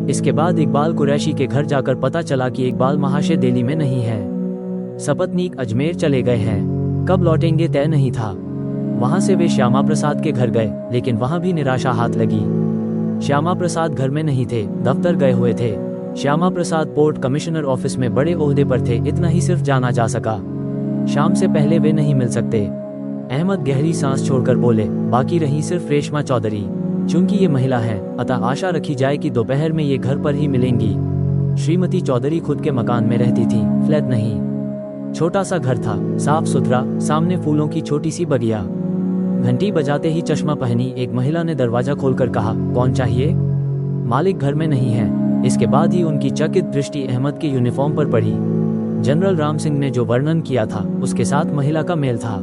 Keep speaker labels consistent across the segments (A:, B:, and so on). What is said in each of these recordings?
A: इसके बाद इकबाल कुरैशी के घर जाकर पता चला कि इकबाल महाशय दिल्ली में नहीं है। सपत्नीक अजमेर चले गए हैं, कब लौटेंगे तय नहीं था। वहां से वे श्यामा प्रसाद के घर गए, लेकिन वहां भी निराशा हाथ लगी। श्यामा प्रसाद घर में नहीं थे, दफ्तर गए हुए थे। Shyama Prasad port commissioner office में बड़े ओहदे पर थे, इतना ही सिर्फ जाना जा सका। शाम से पहले वे नहीं मिल सकते। अहमद गहरी सांस छोड़कर बोले, बाकी रही सिर्फ रेशमा चौधरी। चूंकि ये महिला है, अतः आशा रखी जाए कि दोपहर में ये घर पर ही मिलेंगी। श्रीमती चौधरी खुद के मकान में रहती थी, फ्लैट नहीं। छोटा सा घर था, साफ सुथरा, सामने फूलों की छोटी सी बगिया। घंटी बजाते ही चश्मा पहनी एक महिला ने दरवाजा खोलकर कहा, कौन चाहिए? मालिक घर में नहीं है। इसके बाद ही उनकी चकित दृष्टि अहमद के यूनिफॉर्म पर पड़ी। जनरल राम सिंह ने जो वर्णन किया था उसके साथ महिला का मेल था।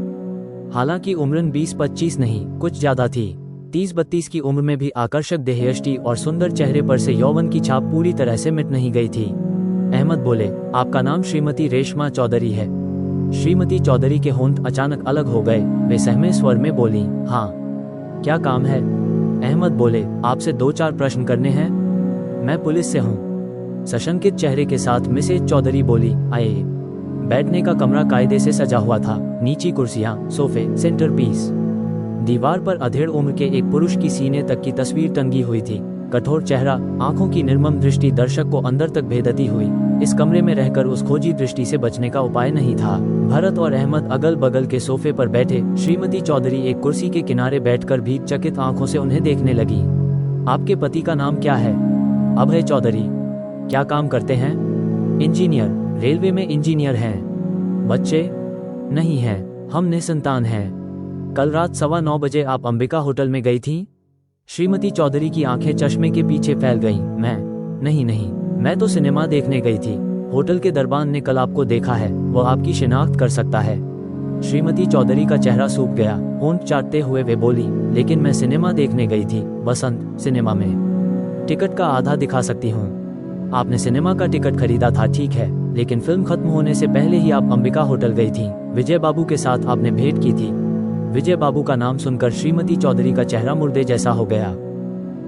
A: हालांकि उम्रन 20-25 नहीं, कुछ ज्यादा थी। 30-32 की उम्र में भी आकर्षक देहयष्टि और सुंदर चेहरे पर से यौवन की छाप पूरी तरह से मिट नहीं गई थी। अहमद बोले, आपका नाम श्रीमती रेशमा चौधरी है? श्रीमती चौधरी के होंठ अचानक अलग हो गए। वे सहमे स्वर में बोली, हाँ। क्या काम है? अहमद बोले, आपसे 2-4 प्रश्न करने हैं। मैं पुलिस से हूँ। सशंकित चेहरे के साथ मिसेज चौधरी बोली, आइए। बैठने का कमरा कायदे से सजा हुआ था, नीची कुर्सियां, सोफे, सेंटर पीस। दीवार पर अधेड़ उम्र के एक पुरुष की सीने तक की तस्वीर टंगी हुई थी। कठोर चेहरा, आंखों की निर्मम दृष्टि दर्शक को अंदर तक भेदती हुई। इस कमरे में रहकर उस खोजी दृष्टि से बचने का उपाय नहीं था। भरत और अहमद अगल बगल के सोफे पर बैठे। श्रीमती चौधरी एक कुर्सी के किनारे बैठकर भी चकित आंखों से उन्हें देखने लगी। आपके पति का नाम क्या है? अभय चौधरी। क्या काम करते हैं? इंजीनियर, रेलवे में इंजीनियर हैं। बच्चे? नहीं हैं, हम निसंतान हैं। कल रात 9:15 बजे आप अंबिका होटल में गई थीं? श्रीमती चौधरी की आंखें चश्मे के पीछे फैल गईं। नहीं, मैं तो सिनेमा देखने गई थी। होटल के दरबान ने कल आपको देखा है, वो आपकी शिनाख्त कर सकता है। श्रीमती चौधरी का चेहरा सूख गया। होंठ चाटते हुए वे बोली, लेकिन मैं सिनेमा देखने गई थी, बसंत सिनेमा में। टिकट का आधा दिखा सकती हूँ। आपने सिनेमा का टिकट खरीदा था, ठीक है, लेकिन फिल्म खत्म होने से पहले ही आप अंबिका होटल गई थी। विजय बाबू के साथ आपने भेंट की थी। विजय बाबू का नाम सुनकर श्रीमती चौधरी का चेहरा मुर्दे जैसा हो गया।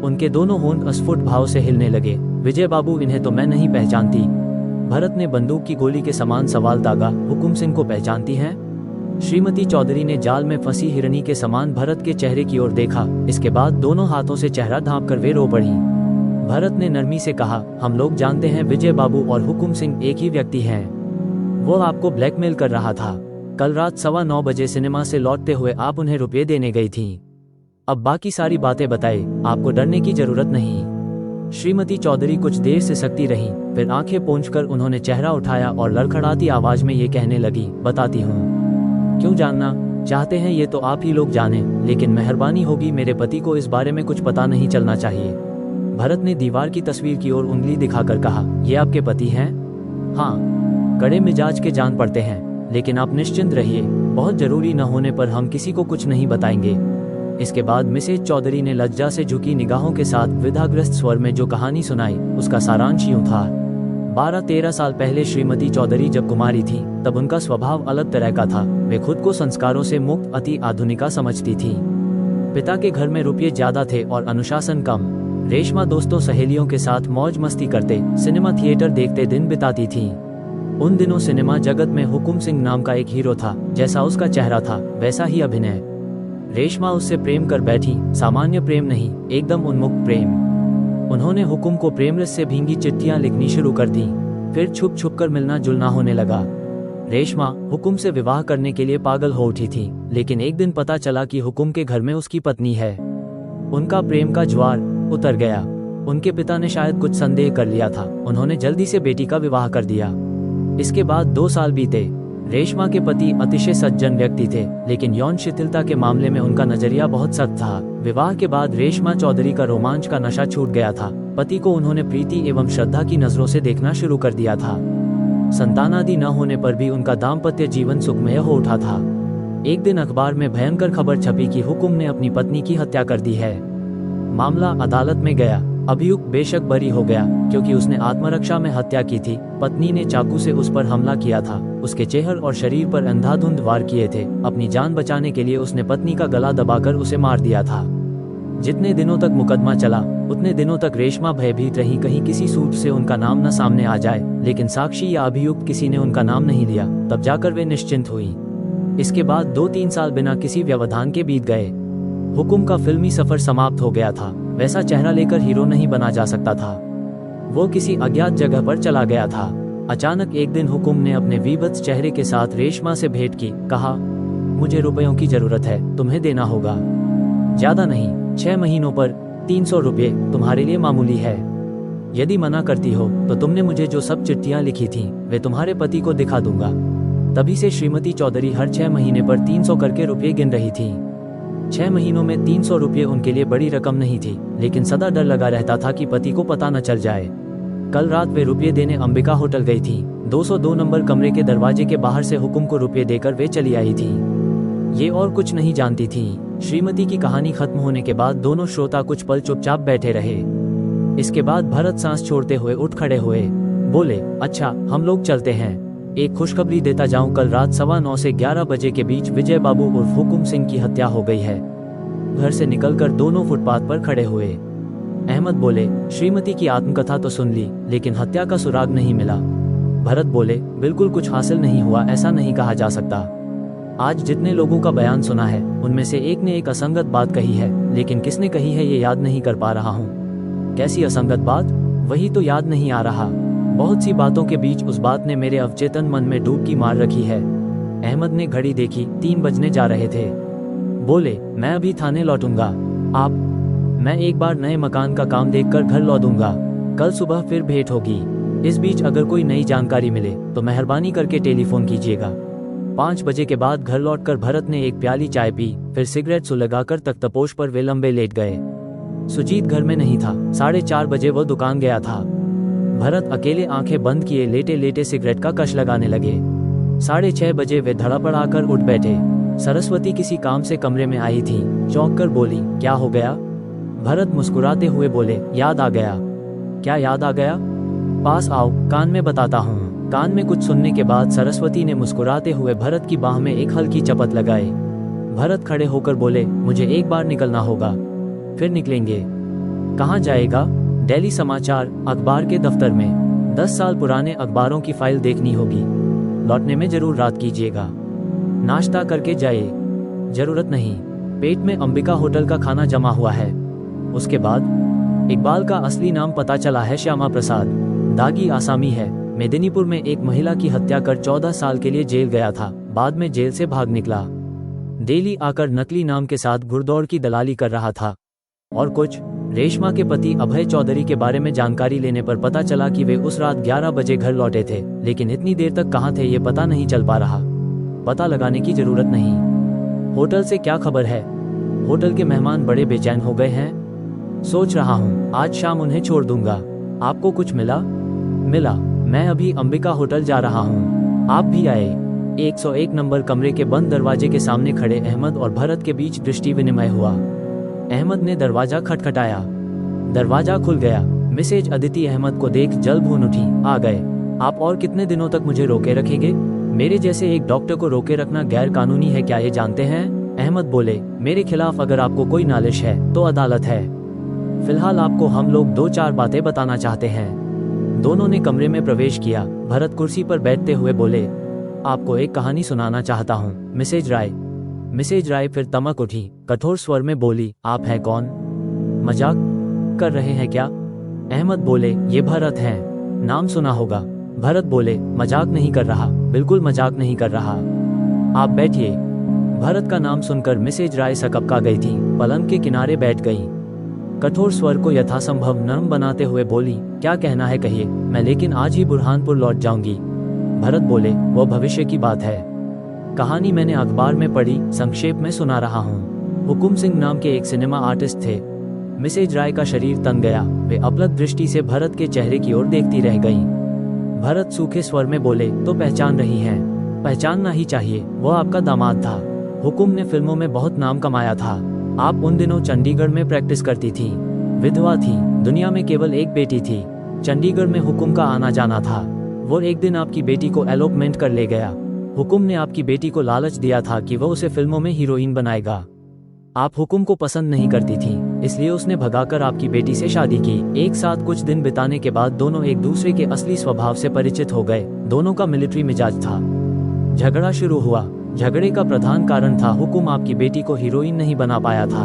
A: उनके दोनों होंठ अस्फुट भाव से हिलने लगे। विजय बाबू, इन्हें तो मैं नहीं पहचानती। भरत ने बंदूक की गोली के समान सवाल दागा, हुकुम सिंह को पहचानती हैं? श्रीमती चौधरी ने जाल में फंसी हिरनी के समान भरत के चेहरे की ओर देखा। इसके बाद दोनों हाथों से चेहरा ढांपकर वे रो पड़ी। भरत ने नरमी से कहा, हम लोग जानते हैं विजय बाबू और हुकुम सिंह एक ही व्यक्ति हैं। वो आपको ब्लैकमेल कर रहा था। कल रात 9:15 बजे सिनेमा से लौटते हुए आप उन्हें रुपये देने गई थीं। अब बाकी सारी बातें बताए, आपको डरने की जरूरत नहीं। श्रीमती चौधरी कुछ देर से सकती रहीं, फिर आंखें पोंछकर उन्होंने चेहरा उठाया और लड़खड़ाती आवाज में ये कहने लगी, बताती हूँ। क्यों जानना चाहते हैं ये तो आप ही लोग जाने, लेकिन मेहरबानी होगी मेरे पति को इस बारे में कुछ पता नहीं चलना चाहिए। भरत ने दीवार की तस्वीर की ओर उंगली दिखाकर कहा, ये आपके पति हैं? हाँ। कड़े मिजाज के जान पड़ते हैं, लेकिन आप निश्चिंत रहिए, बहुत जरूरी न होने पर हम किसी को कुछ नहीं बताएंगे। इसके बाद मिसेज चौधरी ने लज्जा से झुकी निगाहों के साथ विधाग्रस्त स्वर में जो कहानी सुनाई, उसका सारांश यूं था। 12-13 साल पहले श्रीमती चौधरी जब कुमारी थी, तब उनका स्वभाव अलग तरह का था। वे खुद को संस्कारों से मुक्त अति आधुनिका समझती थी। पिता के घर में रुपये ज्यादा थे और अनुशासन कम। रेशमा दोस्तों सहेलियों के साथ मौज मस्ती करते, सिनेमा थिएटर देखते दिन बिताती थी। उन दिनों सिनेमा जगत में हुकुम सिंह नाम का एक हीरो था। जैसा उसका चेहरा था, वैसा ही अभिनय। रेशमा उससे प्रेम कर बैठी, सामान्य प्रेम नहीं, एकदम उन्मुक्त प्रेम। उन्होंने हुकुम को प्रेमरस से भींगी चिट्ठियां लिखनी शुरू कर दी। फिर छुप छुप कर मिलना जुलना होने लगा। रेशमा हुकुम से विवाह करने के लिए पागल हो उठी थी, लेकिन एक दिन पता चला कि हुकुम के घर में उसकी पत्नी है। उनका प्रेम का ज्वार उतर गया। उनके पिता ने शायद कुछ संदेह कर लिया था। उन्होंने जल्दी से बेटी का विवाह कर दिया। इसके बाद 2 साल बीते। रेशमा के पति अतिशय सज्जन व्यक्ति थे, लेकिन यौन शिथिलता के मामले में उनका नजरिया बहुत सख्त था। विवाह के बाद रेशमा चौधरी का रोमांच का नशा छूट गया था। पति को उन्होंने प्रीति एवं श्रद्धा की नजरों से देखना शुरू कर दिया था। संतानादि न होने पर भी उनका दाम्पत्य जीवन सुखमय हो उठा था। एक दिन अखबार में भयंकर खबर छपी कि हुकुम ने अपनी पत्नी की हत्या कर दी है। मामला अदालत में गया। अभियुक्त बेशक बरी हो गया, क्योंकि उसने आत्मरक्षा में हत्या की थी। पत्नी ने चाकू से उस पर हमला किया था। उसके चेहरे और शरीर पर अंधाधुंध वार किए थे। अपनी जान बचाने के लिए उसने पत्नी का गला दबाकर उसे मार दिया था। जितने दिनों तक मुकदमा चला उतने दिनों तक रेशमा भयभीत रही कहीं किसी सूत्र से उनका नाम न सामने आ जाए, लेकिन साक्षी या अभियुक्त किसी ने उनका नाम नहीं लिया। तब जाकर वे निश्चिंत हुई। इसके बाद 2-3 साल बिना किसी व्यवधान के बीत गए। हुकुम का फिल्मी सफर समाप्त हो गया था। वैसा चेहरा लेकर हीरो नहीं बना जा सकता था। वो किसी अज्ञात जगह पर चला गया था। अचानक एक दिन हुकुम ने अपने विभत्स चेहरे के साथ रेशमा से भेंट की। कहा, मुझे रुपयों की जरूरत है, तुम्हें देना होगा। ज्यादा नहीं, 6 महीनों पर 300 रुपये तुम्हारे लिए मामूली है। यदि मना करती हो तो तुमने मुझे जो सब चिट्ठियां लिखी थीं वे तुम्हारे पति को दिखा दूंगा। तभी से श्रीमती चौधरी हर 6 महीने पर 300 करके रुपये गिन रही थी। 6 महीनों में 300 रुपये उनके लिए बड़ी रकम नहीं थी, लेकिन सदा डर लगा रहता था कि पति को पता न चल जाए। कल रात वे रुपये देने अंबिका होटल गई थी। 202 नंबर कमरे के दरवाजे के बाहर से हुकुम को रुपये देकर वे चली आई थी। ये और कुछ नहीं जानती थी। श्रीमती की कहानी खत्म होने के बाद दोनों श्रोता कुछ पल चुपचाप बैठे रहे। इसके बाद भरत सांस छोड़ते हुए उठ खड़े हुए। बोले, अच्छा हम लोग चलते हैं। एक खुशखबरी देता जाऊं, कल रात 9:15 से 11 बजे के बीच विजय बाबू उर्फ हुकुम सिंह की हत्या हो गई है। घर से निकलकर दोनों फुटपाथ पर खड़े हुए। अहमद बोले, श्रीमती की आत्मकथा तो सुन ली, लेकिन हत्या का सुराग नहीं मिला। भरत बोले, बिल्कुल कुछ हासिल नहीं हुआ ऐसा नहीं कहा जा सकता। आज जितने लोगों का बयान सुना है उनमें से एक ने एक असंगत बात कही है, लेकिन किसने कही है ये याद नहीं कर पा रहा हूँ। कैसी असंगत बात? वही तो याद नहीं आ रहा। बहुत सी बातों के बीच उस बात ने मेरे अवचेतन मन में डुबकी मार रखी है। अहमद ने घड़ी देखी, 3 बजने जा रहे थे। बोले, मैं अभी थाने लौटूंगा। आप? मैं एक बार नए मकान का काम देखकर घर लौटूंगा। कल सुबह फिर भेंट होगी। इस बीच अगर कोई नई जानकारी मिले तो मेहरबानी करके टेलीफोन कीजिएगा। 5 बजे के बाद घर लौटकर भरत ने एक प्याली चाय पी, फिर सिगरेट सुलगाकर तख्तपोश पर वे लंबे लेट गए। सुजीत घर में नहीं था। 4:30 बजे वो दुकान गया था। भरत अकेले आंखें बंद किए लेटे लेटे सिगरेट का कश लगाने लगे। 6:30 बजे वे धड़ापड़ आकर उठ बैठे। सरस्वती किसी काम से कमरे में आई थी। चौंक कर बोली, क्या हो गया? भरत मुस्कुराते हुए बोले, याद आ गया। क्या याद आ गया? पास आओ, कान में बताता हूँ। कान में कुछ सुनने के बाद सरस्वती ने मुस्कुराते हुए भरत की बाह में एक हल्की चपत लगाई। भरत खड़े होकर बोले, मुझे एक बार निकलना होगा। फिर निकलेंगे? कहाँ जाएगा? दिल्ली समाचार अखबार के दफ्तर में। 10 साल पुराने अखबारों की फाइल देखनी होगी। लौटने में जरूर रात कीजिएगा। नाश्ता करके जाइए। जरूरत नहीं, पेट में अंबिका होटल का खाना जमा हुआ है। उसके बाद इकबाल का असली नाम पता चला है श्यामा प्रसाद। दागी आसामी है। मेदिनीपुर में एक महिला की हत्या कर 14 साल के लिए जेल गया था। बाद में जेल से भाग निकला। दिल्ली आकर नकली नाम के साथ घुड़दौड़ की दलाली कर रहा था। और कुछ रेशमा के पति अभय चौधरी के बारे में जानकारी लेने पर पता चला कि वे उस रात 11 बजे घर लौटे थे, लेकिन इतनी देर तक कहाँ थे ये पता नहीं चल पा रहा। पता लगाने की जरूरत नहीं। होटल से क्या खबर है? होटल के मेहमान बड़े बेचैन हो गए हैं। सोच रहा हूँ आज शाम उन्हें छोड़ दूंगा। आपको कुछ मिला? मिला। मैं अभी अंबिका होटल जा रहा हूँ। आप भी आए। 101 नंबर कमरे के बंद दरवाजे के सामने खड़े अहमद और भरत के बीच दृष्टि विनिमय हुआ। अहमद ने दरवाजा खटखटाया। दरवाजा खुल गया। मिसेज अदिति अहमद को देख जल भून उठी। आ गए। आप और कितने दिनों तक मुझे रोके रखेंगे? मेरे जैसे एक डॉक्टर को रोके रखना गैर कानूनी है, क्या ये जानते हैं? अहमद बोले, मेरे खिलाफ अगर आपको कोई नालिश है तो अदालत है। फिलहाल आपको हम लोग 2-4 बातें बताना चाहते हैं। दोनों ने कमरे में प्रवेश किया। भरत कुर्सी पर बैठते हुए बोले, आपको एक कहानी सुनाना चाहता हूँ मिसेज राय। मिसेज राय फिर तमक उठी। कठोर स्वर में बोली, आप हैं कौन? मजाक कर रहे हैं क्या? अहमद बोले, ये भरत हैं, नाम सुना होगा। भरत बोले, मजाक नहीं कर रहा, बिल्कुल मजाक नहीं कर रहा। आप बैठिए। भरत का नाम सुनकर मिसेज राय सकपका गई थी। पलंग के किनारे बैठ गई। कठोर स्वर को यथासंभव नरम बनाते हुए बोली, क्या कहना है कहिए, मैं लेकिन आज ही बुरहानपुर लौट जाऊंगी। भरत बोले, वो भविष्य की बात है। कहानी मैंने अखबार में पढ़ी, संक्षेप में सुना रहा हूँ। हुकुम सिंह नाम के एक सिनेमा आर्टिस्ट थे। मिसेज राय का शरीर तन गया। वे अपलक दृष्टि से भरत के चेहरे की ओर देखती रह गईं। भरत सूखे स्वर में बोले, तो पहचान रही हैं? पहचानना ही चाहिए, वो आपका दामाद था। हुकुम ने फिल्मों में बहुत नाम कमाया था। आप उन दिनों चंडीगढ़ में प्रैक्टिस करती थी। विधवा थी, दुनिया में केवल एक बेटी थी। चंडीगढ़ में हुकुम का आना जाना था। वो एक दिन आपकी बेटी को एलोपमेंट कर ले गया। हुकुम ने आपकी बेटी को लालच दिया था कि वह उसे फिल्मों में हीरोइन बनाएगा। आप हुकुम को पसंद नहीं करती थी, इसलिए उसने भगाकर आपकी बेटी से शादी की। एक साथ कुछ दिन बिताने के बाद दोनों एक दूसरे के असली स्वभाव से परिचित हो गए। दोनों का मिलिट्री मिजाज था। झगड़ा शुरू हुआ। झगड़े का प्रधान कारण था हुकुम आपकी बेटी को हीरोइन नहीं बना पाया था।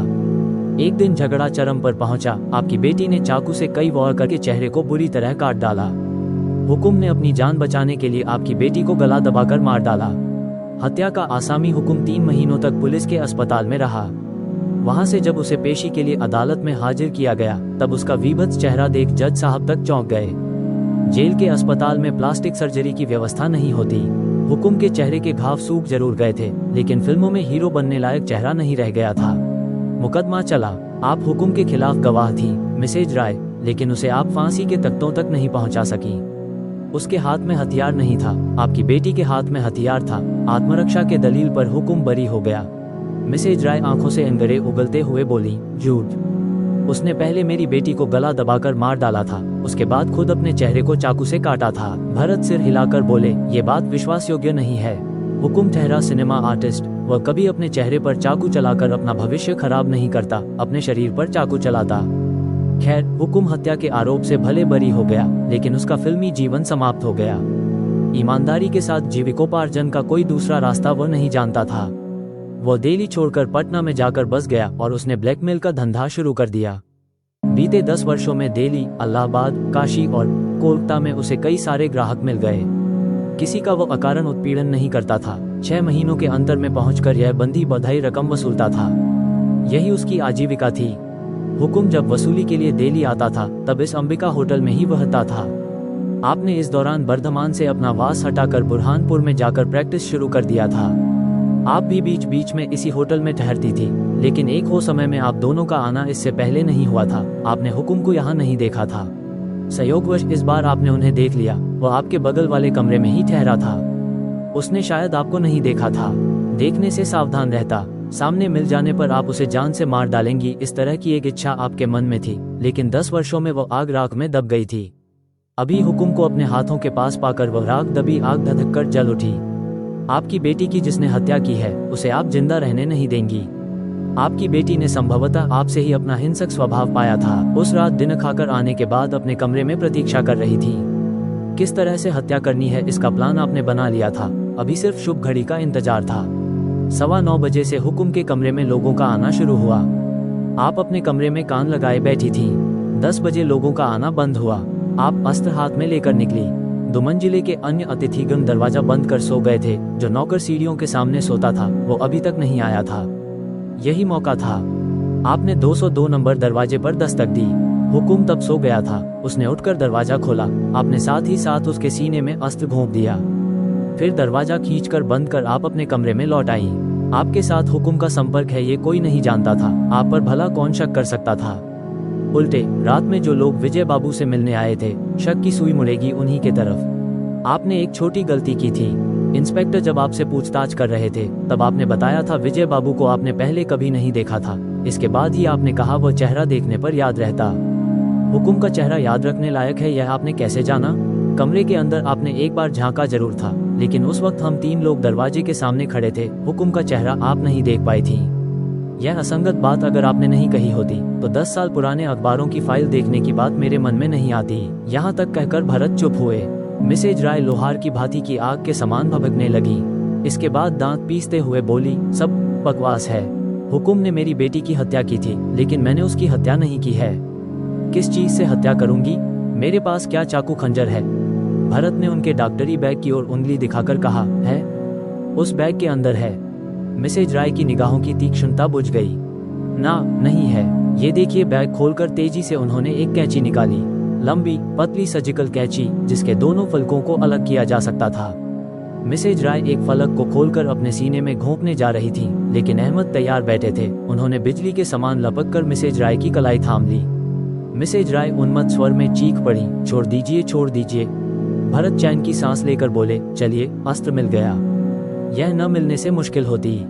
A: एक दिन झगड़ा चरम पर पहुंचा। आपकी बेटी ने चाकू से कई वार करके चेहरे को बुरी तरह काट डाला। हुकुम ने अपनी जान बचाने के लिए आपकी बेटी को गला दबाकर मार डाला। हत्या का आसामी हुकुम 3 महीनों तक पुलिस के अस्पताल में रहा। वहां से जब उसे पेशी के लिए अदालत में हाजिर किया गया, तब उसका विभत्स चेहरा देख जज साहब तक चौंक गए। जेल के अस्पताल में प्लास्टिक सर्जरी की व्यवस्था नहीं होती। हुकुम के चेहरे के घाव सूख जरूर गए थे, लेकिन फिल्मों में हीरो बनने लायक चेहरा नहीं रह गया था। मुकदमा चला। आप हुकुम के खिलाफ गवाह थी, मिसेज राय, लेकिन उसे आप फांसी के तख्तों तक नहीं पहुंचा सकी। उसके हाथ में हथियार नहीं था, आपकी बेटी के हाथ में हथियार था। आत्मरक्षा के दलील पर हुकुम बरी हो गया। मिसेज राय आंखों से अंगरे उगलते हुए बोली, झूठ। उसने पहले मेरी बेटी को गला दबाकर मार डाला था, उसके बाद खुद अपने चेहरे को चाकू से काटा था। भरत सिर हिलाकर बोले, ये बात विश्वास योग्य नहीं है। हुकुम ठहरा सिनेमा आर्टिस्ट। वह कभी अपने चेहरे पर चाकू चलाकर अपना भविष्य खराब नहीं करता, अपने शरीर पर चाकू चलाता। खैर, हुकुम हत्या के आरोप से भले बरी हो गया, लेकिन उसका फिल्मी जीवन समाप्त हो गया। ईमानदारी के साथ जीविकोपार्जन का कोई दूसरा रास्ता वह नहीं जानता था। वह दिल्ली छोड़कर पटना में जाकर बस गया और उसने ब्लैकमेल का धंधा शुरू कर दिया। बीते 10 वर्षों में दिल्ली, इलाहाबाद, काशी और कोलकाता में उसे कई सारे ग्राहक मिल गए। किसी का वो अकारण उत्पीड़न नहीं करता था। 6 महीनों के अंतर में पहुंचकर यह बंधी बधाई रकम वसूलता था। यही उसकी आजीविका थी। हुकुम जब वसूली के लिए दिल्ली आता था, तब इस अंबिका होटल में ही रहता था। आपने इस दौरान बर्धमान से अपना वास हटाकर बुरहानपुर में जाकर प्रैक्टिस शुरू कर दिया था। आप भी बीच बीच में इसी होटल में ठहरती थी, लेकिन एक हो समय में आप दोनों का आना इससे पहले नहीं हुआ था। आपने हुकुम को यहाँ नहीं देखा था। संयोगवश इस बार आपने उन्हें देख लिया। वह आपके बगल वाले कमरे में ही ठहरा था। उसने शायद आपको नहीं देखा था। देखने से सावधान रहता। सामने मिल जाने पर आप उसे जान से मार डालेंगी, इस तरह की एक इच्छा आपके मन में थी, लेकिन 10 वर्षों में वो आग राख में दब गई थी। अभी हुकुम को अपने हाथों के पास पाकर वह राख दबी आग धधक कर जल उठी। आपकी बेटी की जिसने हत्या की है, उसे आप जिंदा रहने नहीं देंगी। आपकी बेटी ने संभवतः आपसे ही अपना हिंसक स्वभाव पाया था। उस रात दिन खाकर आने के बाद अपने कमरे में प्रतीक्षा कर रही थी। किस तरह से हत्या करनी है इसका प्लान आपने बना लिया था। अभी सिर्फ शुभ घड़ी का इंतजार था। 9:15 बजे से हुकुम के कमरे में लोगों का आना शुरू हुआ। आप अपने कमरे में कान लगाए बैठी थी। 10 बजे लोगों का आना बंद हुआ। आप अस्त्र हाथ में लेकर निकली। 2 मंजिले के अन्य अतिथिगण दरवाजा बंद कर सो गए थे। जो नौकर सीढ़ियों के सामने सोता था, वो अभी तक नहीं आया था। यही मौका था। आपने 202 नंबर दरवाजे पर दस्तक दी। हुकुम तब सो गया था। उसने उठकर दरवाजा खोला। आपने साथ ही साथ उसके सीने में अस्त्र घोंप दिया। फिर दरवाजा खींचकर बंद कर आप अपने कमरे में लौट आई। आपके साथ हुकुम का संपर्क है ये कोई नहीं जानता था। आप पर भला कौन शक कर सकता था। उल्टे रात में जो लोग विजय बाबू से मिलने आए थे, शक की सुई मुड़ेगी उन्हीं के तरफ। आपने एक छोटी गलती की थी। इंस्पेक्टर जब आपसे पूछताछ कर रहे थे, तब आपने बताया था विजय बाबू को आपने पहले कभी नहीं देखा था। इसके बाद ही आपने कहा वह चेहरा देखने पर याद रहता। हुकुम का चेहरा याद रखने लायक है, यह आपने कैसे जाना? कमरे के अंदर आपने एक बार झांका जरूर था, लेकिन उस वक्त हम 3 लोग दरवाजे के सामने खड़े थे। हुकुम का चेहरा आप नहीं देख पाई थी। यह असंगत बात अगर आपने नहीं कही होती, तो 10 साल पुराने अखबारों की फाइल देखने की बात मेरे मन में नहीं आती। यहाँ तक कहकर भरत चुप हुए। मिसेज राय लोहार की भांति की आग के समान भभकने लगी। इसके बाद दांत पीसते हुए बोली, सब बकवास है। हुकुम ने मेरी बेटी की हत्या की थी, लेकिन मैंने उसकी हत्या नहीं की है। किस चीज से हत्या करूंगी? मेरे पास क्या चाकू खंजर है? भरत ने उनके डॉक्टरी बैग की ओर उंगली दिखाकर कहा, है? उस बैग के अंदर है। मिसेज राय की निगाहों की तीक्ष्णता बुझ गई। ना, नहीं है। ये देखिए। बैग खोलकर तेजी से उन्होंने एक कैंची निकाली। लंबी पतली सर्जिकल कैंची, जिसके दोनों फलकों को अलग किया जा सकता था। मिसेज राय एक फलक को खोलकर अपने सीने में घोंपने जा रही थी, लेकिन अहमद तैयार बैठे थे। उन्होंने बिजली के समान लपक कर मिसेज राय की कलाई थाम ली। मिसेज राय उन्मत्त स्वर में चीख पड़ी, छोड़ दीजिए, छोड़ दीजिए। भरत चैन की सांस लेकर बोले, चलिए, अस्त्र मिल गया। यह न मिलने से मुश्किल होती।